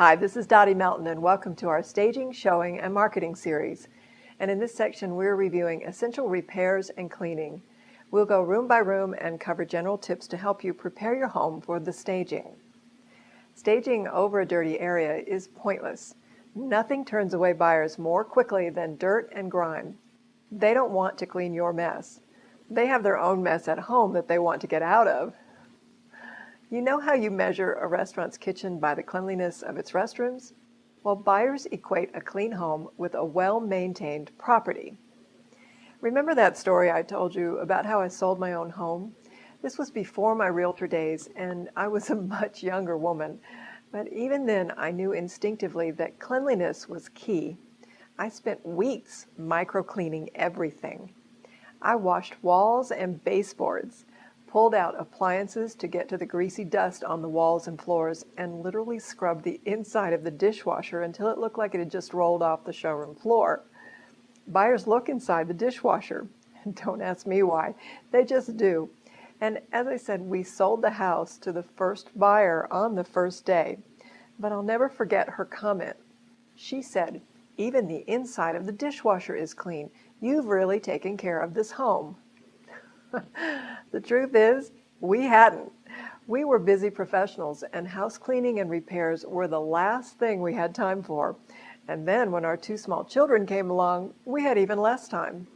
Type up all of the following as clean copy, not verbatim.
Hi, this is Dottie Melton, and welcome to our staging, showing, and marketing series. And in this section, we're reviewing essential repairs and cleaning. We'll go room by room and cover general tips to help you prepare your home for the staging. Staging over a dirty area is pointless. Nothing turns away buyers more quickly than dirt and grime. They don't want to clean your mess. They have their own mess at home that they want to get out of. You know how you measure a restaurant's kitchen by the cleanliness of its restrooms? Well, buyers equate a clean home with a well-maintained property. Remember that story I told you about how I sold my own home? This was before my realtor days, and I was a much younger woman. But even then, I knew instinctively that cleanliness was key. I spent weeks micro-cleaning everything. I washed walls and baseboards, pulled out appliances to get to the greasy dust on the walls and floors, and literally scrubbed the inside of the dishwasher until it looked like it had just rolled off the showroom floor. Buyers look inside the dishwasher. Don't ask me why. They just do. And as I said, we sold the house to the first buyer on the first day. But I'll never forget her comment. She said, "Even the inside of the dishwasher is clean. You've really taken care of this home." The truth is, we hadn't. We were busy professionals, and house cleaning and repairs were the last thing we had time for. And then when our two small children came along, we had even less time.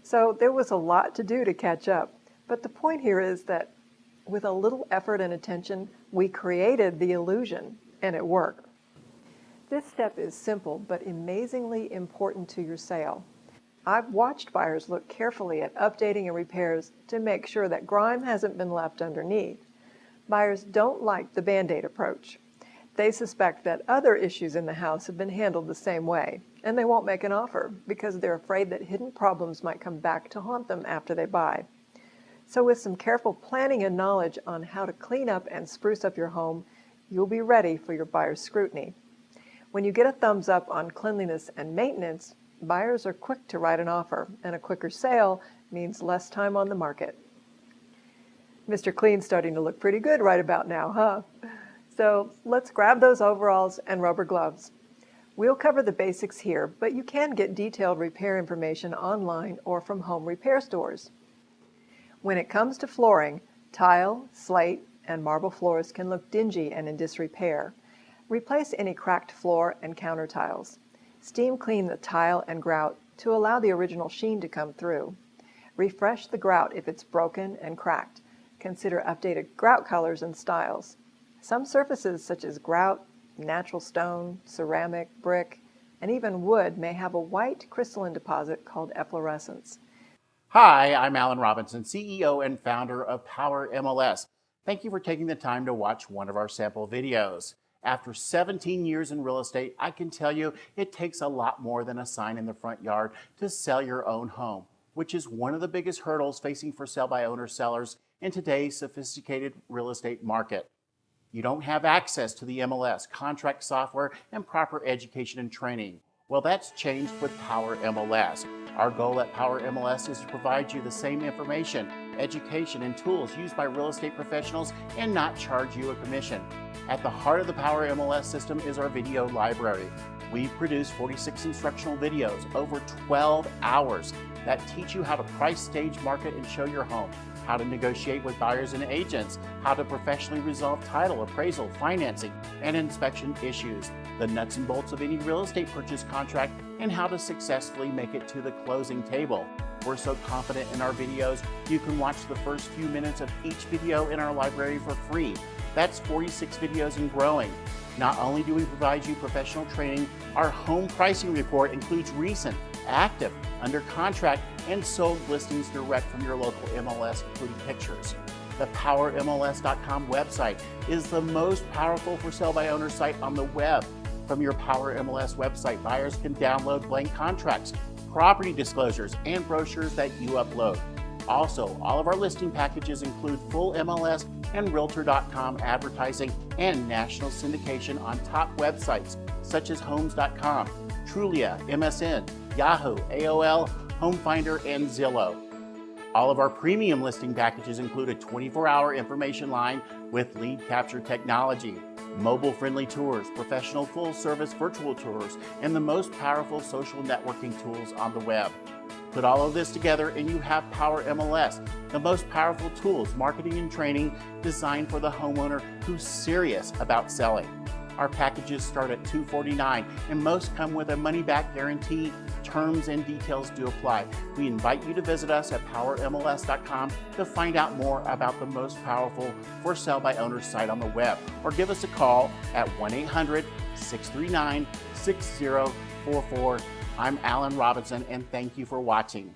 So there was a lot to do to catch up. But the point here is that with a little effort and attention, we created the illusion, and it worked. This step is simple, but amazingly important to your sale. I've watched buyers look carefully at updating and repairs to make sure that grime hasn't been left underneath. Buyers don't like the Band-Aid approach. They suspect that other issues in the house have been handled the same way, and they won't make an offer because they're afraid that hidden problems might come back to haunt them after they buy. So with some careful planning and knowledge on how to clean up and spruce up your home, you'll be ready for your buyer's scrutiny. When you get a thumbs up on cleanliness and maintenance, buyers are quick to write an offer, and a quicker sale means less time on the market. Mr. Clean's starting to look pretty good right about now, huh? So let's grab those overalls and rubber gloves. We'll cover the basics here, but you can get detailed repair information online or from home repair stores. When it comes to flooring, tile, slate, and marble floors can look dingy and in disrepair. Replace any cracked floor and counter tiles. Steam clean the tile and grout to allow the original sheen to come through. Refresh the grout if it's broken and cracked. Consider updated grout colors and styles. Some surfaces such as grout, natural stone, ceramic, brick, and even wood may have a white crystalline deposit called efflorescence. Hi, I'm Alan Robinson, CEO and founder of Power MLS. Thank you for taking the time to watch one of our sample videos. After 17 years in real estate, I can tell you it takes a lot more than a sign in the front yard to sell your own home, which is one of the biggest hurdles facing for sell-by-owner sellers in today's sophisticated real estate market. You don't have access to the MLS, contract software, and proper education and training. Well, that's changed with Power MLS. Our goal at Power MLS is to provide you the same information, education, and tools used by real estate professionals and not charge you a commission. At the heart of the Power MLS system is our video library. We've produced 46 instructional videos over 12 hours that teach you how to price, stage, market, and show your home, how to negotiate with buyers and agents, how to professionally resolve title, appraisal, financing, and inspection issues, the nuts and bolts of any real estate purchase contract, and how to successfully make it to the closing table. We're so confident in our videos, you can watch the first few minutes of each video in our library for free. That's 46 videos and growing. Not only do we provide you professional training, our home pricing report includes recent, active, under contract, and sold listings direct from your local MLS, including pictures. The PowerMLS.com website is the most powerful for sell-by-owner site on the web. From your Power MLS website, buyers can download blank contracts, property disclosures, and brochures that you upload. Also, all of our listing packages include full MLS and Realtor.com advertising and national syndication on top websites such as Homes.com, Trulia, MSN, Yahoo, AOL, Home Finder, and Zillow. All of our premium listing packages include a 24-hour information line with lead capture technology. mobile-friendly tours, professional full-service virtual tours, and the most powerful social networking tools on the web. Put all of this together and you have Power MLS, the most powerful tools, marketing and training designed for the homeowner who's serious about selling. Our packages start at $249 and most come with a money-back guarantee. Terms and details do apply. We invite you to visit us at PowerMLS.com to find out more about the most powerful for sale by owner site on the web, or give us a call at 1-800-639-6044. I'm Alan Robinson, and thank you for watching.